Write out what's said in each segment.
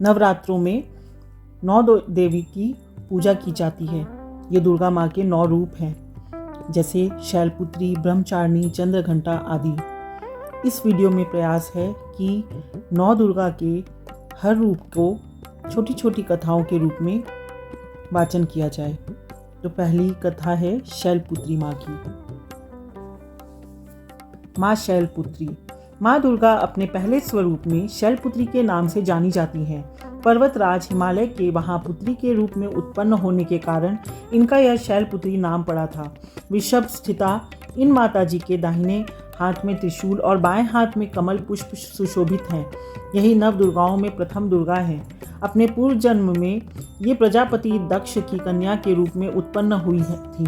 नवरात्रों में 9 देवी की पूजा की जाती है। ये दुर्गा माँ के 9 रूप हैं, जैसे शैलपुत्री, ब्रह्मचारिणी, चंद्रघंटा आदि। इस वीडियो में प्रयास है कि 9 दुर्गा के हर रूप को छोटी छोटी कथाओं के रूप में वाचन किया जाए। तो पहली कथा है शैलपुत्री माँ की। माँ शैलपुत्री। माँ दुर्गा अपने पहले स्वरूप में शैलपुत्री के नाम से जानी जाती हैं। पर्वतराज हिमालय के वहाँ पुत्री के रूप में उत्पन्न होने के कारण इनका यह शैलपुत्री नाम पड़ा था। वृषभ स्थिता इन माताजी के दाहिने हाथ में त्रिशूल और बाएं हाथ में कमल पुष्प सुशोभित हैं। यही नव दुर्गाओं में प्रथम दुर्गा है। अपने पूर्व जन्म में ये प्रजापति दक्ष की कन्या के रूप में उत्पन्न हुई थी।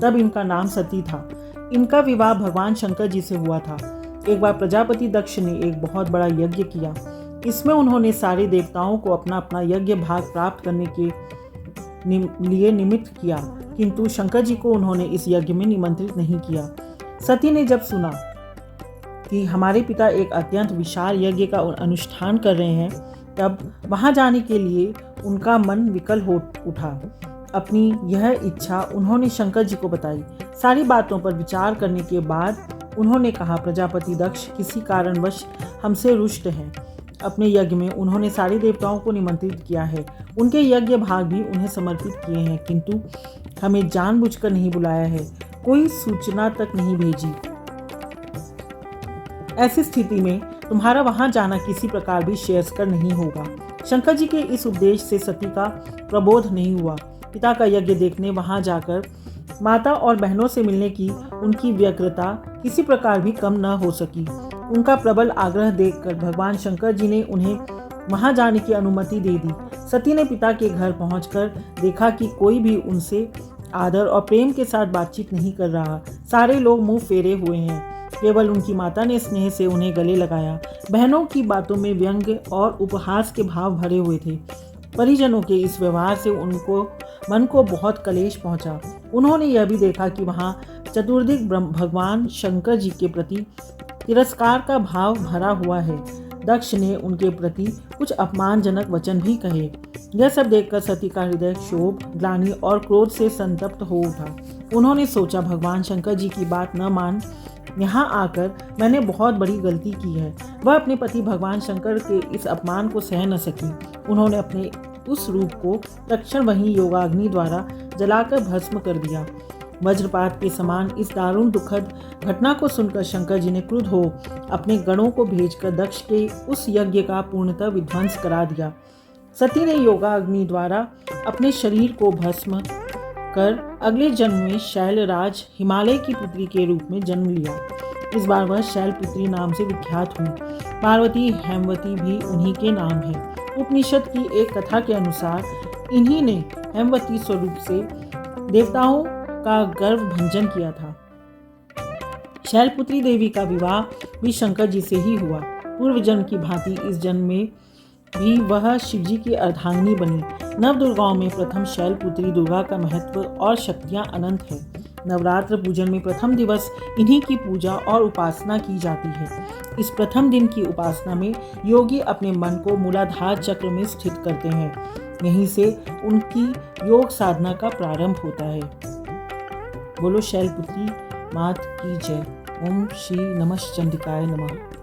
तब इनका नाम सती था। इनका विवाह भगवान शंकर जी से हुआ था। एक बार प्रजापति दक्ष ने एक बहुत बड़ा यज्ञ किया। इसमें उन्होंने सारे देवताओं को अपना अपना यज्ञ भाग प्राप्त करने के लिए निमित्त किया, किंतु शंकर जी को उन्होंने इस यज्ञ में निमंत्रित नहीं किया। सती ने जब सुना कि हमारे पिता एक अत्यंत विशाल यज्ञ का अनुष्ठान कर रहे हैं, तब वहां जाने के लिए उनका मन विकल हो उठा। अपनी यह इच्छा उन्होंने शंकर जी को बताई। सारी बातों पर विचार करने के बाद उन्होंने कहा, प्रजापति दक्ष किसी कारणवश हमसे रुष्ट हैं। अपने यज्ञ में उन्होंने सारे देवताओं को निमंत्रित किया है। उनके यज्ञ भाग भी उन्हें समर्पित किए हैं, किंतु हमें जानबूझकर नहीं बुलाया है, कोई सूचना तक नहीं भेजी। ऐसी स्थिति में तुम्हारा वहां जाना किसी प्रकार भी श्रेयस्कर नहीं होगा। शंकर जी के इस उपदेश से सती का प्रबोध नहीं हुआ। पिता का यज्ञ देखने वहां जाकर माता और बहनों से मिलने की उनकी व्यग्रता किसी प्रकार भी कम न हो सकी। उनका प्रबल आग्रह देखकर भगवान शंकर जी ने उन्हें वहां जाने की अनुमति दे दी। सती ने पिता के घर पहुंचकर देखा कि कोई भी उनसे आदर और प्रेम के साथ बातचीत नहीं कर रहा। सारे लोग मुंह फेरे हुए हैं। केवल उनकी माता ने स्नेह से उन्हें गले लगाया। बहनों की बातों में व्यंग्य और उपहास के भाव भरे हुए थे। परिजनों के इस व्यवहार से उनको मन को बहुत कलेश पहुंचा। उन्होंने यह भी देखा कि वहां चतुर्दिक भगवान शंकर जी के प्रति तिरस्कार का भाव भरा हुआ है। दक्ष ने उनके प्रति कुछ अपमानजनक वचन भी कहे। यह सब देखकर सती का हृदय क्षोभ, ग्लानि और क्रोध से संतप्त हो उठा। उन्होंने सोचा, भगवान शंकर जी की बात न मान यहाँ आकर मैंने बहुत बड़ी गलती की है। वह अपने पति भगवान शंकर के इस अपमान को सह न सकी। उन्होंने अपने उस रूप को तत्क्षण वहीं योगाग्नि द्वारा जलाकर भस्म कर दिया। वज्रपात के समान इस दारुण दुखद घटना को सुनकर शंकर जी ने क्रुद्ध हो अपने गणों को भेजकर दक्ष के उस यज्ञ का पूर्णतः विध्वंस करा दिया। सती ने योगाग्नि द्वारा अपने शरीर को भस्म कर अगले जन्म में शैलराज हिमालय की पुत्री के रूप में जन्म लिया। इस बार वह शैलपुत्री नाम से विख्यात हुई। पार्वती हेमवती भी उन्हीं के नाम है। उपनिषद की एक कथा के अनुसार इन्हीं ने हेमवती स्वरूप से देवताओं का गर्व भंजन किया था। शैलपुत्री देवी का विवाह भी शंकर जी से ही हुआ। पूर्व जन्म की भांति इस जन्म में भी वह शिवजी की अर्धांगिनी बनी। नव दुर्गाओं में प्रथम शैलपुत्री दुर्गा का महत्व और शक्तियां अनंत है। नवरात्र पूजन में प्रथम दिवस इन्हीं की पूजा और उपासना की जाती है। इस प्रथम दिन की उपासना में योगी अपने मन को मूलाधार चक्र में स्थित करते हैं। यहीं से उनकी योग साधना का प्रारंभ होता है। बोलो शैलपुत्री मात की जय। ओम श्री नमः चंडिकाय नमः।